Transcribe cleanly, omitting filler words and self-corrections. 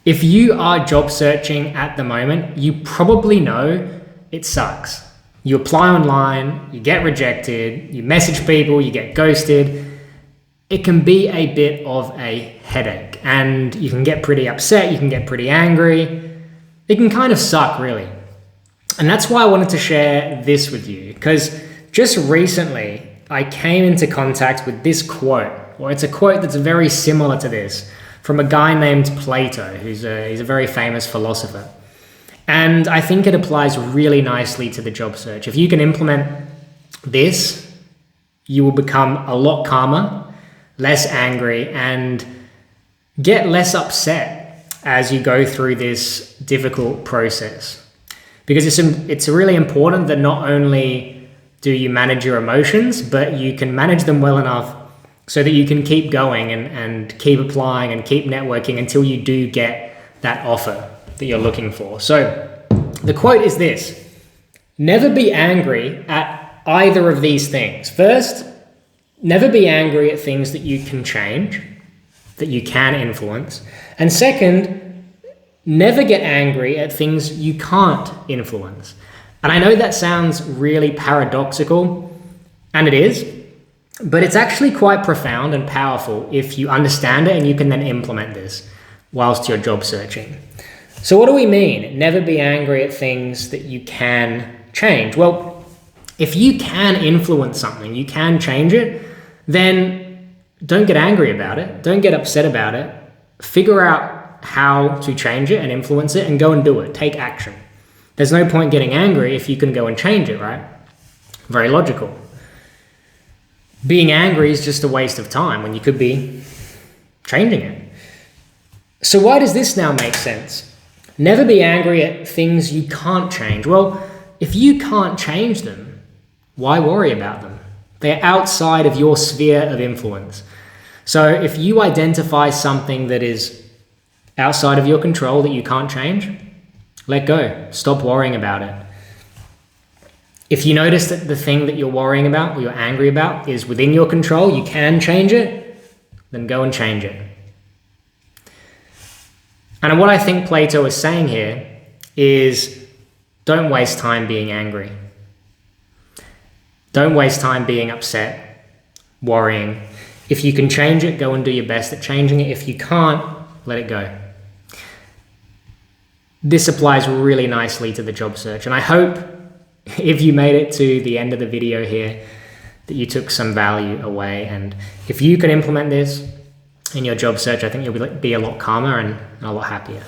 If you are job searching at the moment, you probably know it sucks. You apply online, you get rejected, you message people, you get ghosted. It can be a bit of a headache, and you can get pretty upset, you can get pretty angry. It can kind of suck, really. And that's why I wanted to share this with you, because just recently I came into contact with this quote, or it's a quote that's very similar to this, from a guy named Plato, he's a very famous philosopher. And I think it applies really nicely to the job search. If you can implement this, you will become a lot calmer, less angry, and get less upset as you go through this difficult process. Because it's really important that not only do you manage your emotions, but you can manage them well enough so that you can keep going and keep applying and keep networking until you do get that offer that you're looking for. So the quote is this: never be angry at either of these things. First, never be angry at things that you can change, that you can influence. And second, never get angry at things you can't influence. And I know that sounds really paradoxical, and it is, but it's actually quite profound and powerful if you understand it and you can then implement this whilst you're job searching. So what do we mean? Never be angry at things that you can change. Well, if you can influence something, you can change it, then don't get angry about it. Don't get upset about it. Figure out how to change it and influence it and go and do it. Take action. There's no point getting angry if you can go and change it, right? Very logical. Being angry is just a waste of time when you could be changing it. So why does this now make sense? Never be angry at things you can't change. Well, if you can't change them, why worry about them? They're outside of your sphere of influence. So if you identify something that is outside of your control that you can't change, let go. Stop worrying about it. If you notice that the thing that you're worrying about or you're angry about is within your control, you can change it, then go and change it. And what I think Plato is saying here is don't waste time being angry. Don't waste time being upset, worrying. If you can change it, go and do your best at changing it. If you can't, let it go. This applies really nicely to the job search. And I hope if you made it to the end of the video here that you took some value away. And if you can implement this in your job search, I think you'll be a lot calmer and a lot happier.